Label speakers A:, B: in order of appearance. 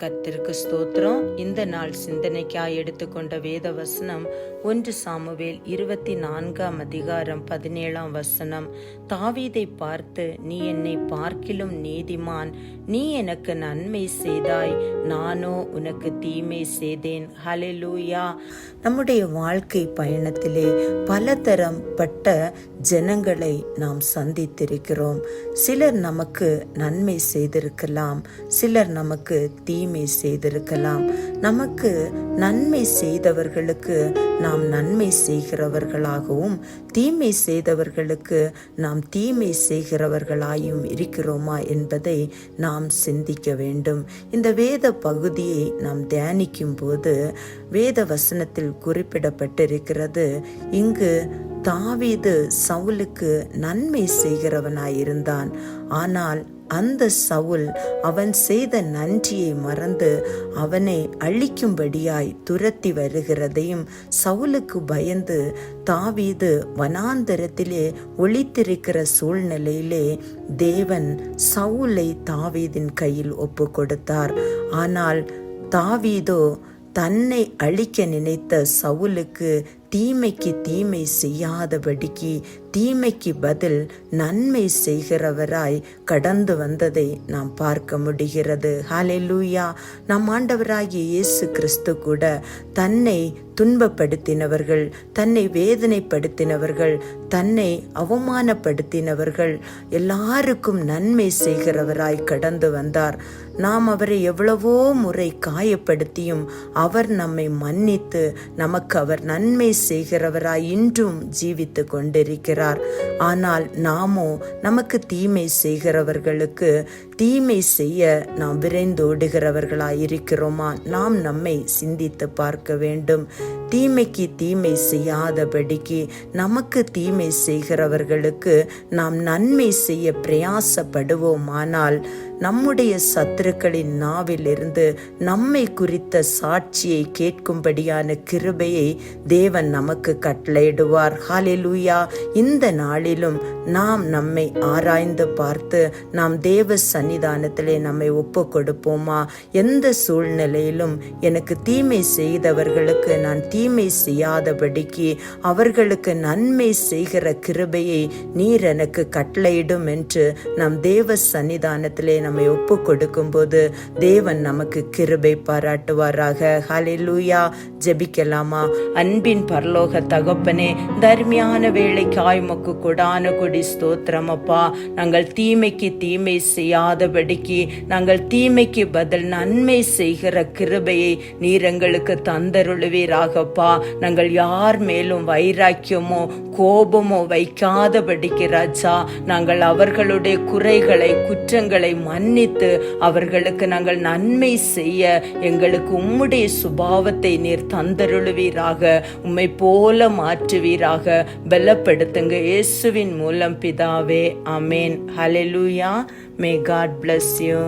A: கர்த்தருக்கு ஸ்தோத்திரம். இந்த நாள் சிந்தனைக்காய் எடுத்துக்கொண்ட வேத வசனம் 1 சாமுவேல் 24:17. தாவீதை பார்த்து, நீ என்னை பார்க்கிலும் நீதிமான், நீ எனக்கு நன்மை செய்தாய், நானோ உனக்கு தீமை செய்தேன். ஹல்லேலூயா. நம்முடைய வாழ்க்கை பயணத்திலே பலதரப்பட்ட ஜனங்களை நாம் சந்தித்திருக்கிறோம். சிலர் நமக்கு நன்மை செய்திருக்கலாம், சிலர் நமக்கு தீமை செய்திருக்கலாம். நமக்கு நன்மை செய்தவர்களுக்கு நாம் நன்மை செய்கிறவர்களாகவும், தீமை செய்தவர்களுக்கு நாம் தீமை செய்கிறவர்களாயும் இருக்கிறோமா என்பதை நாம் சிந்திக்க வேண்டும். இந்த வேத பகுதியை நாம் தியானிக்கும் போது வேத வசனத்தில் குறிப்பிடப்பட்டிருக்கிறது, இங்கு தாவீது சவுலுக்கு நன்மை செய்கிறவனாயிருந்தான். ஆனால் அந்த சவுல் அவன் செய்த நன்றியை மறந்து அவனை அழிக்கும்படியாய் துரத்தி வருகிறதையும், சவுலுக்கு பயந்து தாவீது வனாந்தரத்திலே ஒளித்திருக்கிற சூழ்நிலையிலே தேவன் சவுலை தாவீதின் கையில் ஒப்பு கொடுத்தார். ஆனால் தாவீதோ தன்னை அழிக்க நினைத்த சவுலுக்கு தீமைக்கு தீமை செய்யாதபடிக்கு தீமைக்கு பதில் நன்மை செய்கிறவராய் கடந்து வந்ததை நாம் பார்க்க முடிகிறது. ஹல்லேலூயா. நம் ஆண்டவராகிய இயேசு கிறிஸ்து கூட தன்னை துன்பப்படுத்தினவர்கள், தன்னை வேதனைப்படுத்தினவர்கள், தன்னை அவமானப்படுத்தினவர்கள் எல்லாருக்கும் நன்மை செய்கிறவராய் கடந்து வந்தார். நாம் அவரை எவ்வளவோ முறை காயப்படுத்தியும் அவர் நம்மை மன்னித்து நமக்கு அவர் நன்மை செய்கிறவராய் இன்றும் ஜீவித்து கொண்டிருக்கிறார். ஆனால் நாமோ நமக்கு தீமை செய்கிறவர்களுக்கு தீமை செய்ய நாம் விரைந்தோடுகிறவர்களாய் இருக்கிறோமா? நாம் நம்மை சிந்தித்து பார்க்க வேண்டும். தீமைக்கு தீமை செய்யாதபடிக்கு நமக்கு தீமை செய்கிறவர்களுக்கு நாம் நன்மை செய்ய பிரயாசப்படுவோமானால் நம்முடைய சத்துருக்களின் நாவிலிருந்து நம்மை குறித்த சாட்சியை கேட்கும்படியான கிருபையை தேவன் நமக்கு கட்டளையிடுவார். ஹல்லேலூயா. இந்த நாளிலும் நாம் நம்மை ஆராய்ந்து பார்த்து நாம் தேவ சன்னிதானத்திலே நம்மை ஒப்பு கொடுப்போமா? எந்த சூழ்நிலையிலும் எனக்கு தீமை செய்தவர்களுக்கு நான் தீமை செய்யாதபடிக்கு அவர்களுக்கு நன்மை செய்கிற கிருபையை நீர் எனக்கு கட்டளையிடும் என்று நம் தேவ சன்னிதானத்திலே நம்மை ஒப்பு கொடுக்கும் போது தேவன் நமக்கு கிருபை பாராட்டுவாராக. ஹல்லேலூயா. ஜெபிக்கலாமா? அன்பின் பரலோக தகப்பனே, தர்மியான வேளைக்காய் உமக்கு கொடான கொடி ஸ்தோத்திரம் அப்பா. நாங்கள் தீமைக்கு தீமை செய்யாதபடிக்கு நாங்கள் தீமைக்கு பதில் நன்மை செய்கிற கிருபையை நீர் எங்களுக்கு தந்தருளுவீராகப்பா. நாங்கள் யார் மேலும் வைராக்கியமோ கோபமோ வைக்காதபடிக்கு ராஜா, நாங்கள் அவர்களுடைய குறைகளை குற்றங்களை மன்னித்து அவர்களுக்கு நாங்கள் நன்மை செய்ய எங்களுக்கு உம்முடைய சுபாவத்தை நீர் தந்தருளுவீராக. உம்மை போல மாற்றுவீராக. பலப்படுத்துங்க இயேசுவின் மூலம் பிதாவே. ஆமேன். ஹல்லேலூயா. May God bless you.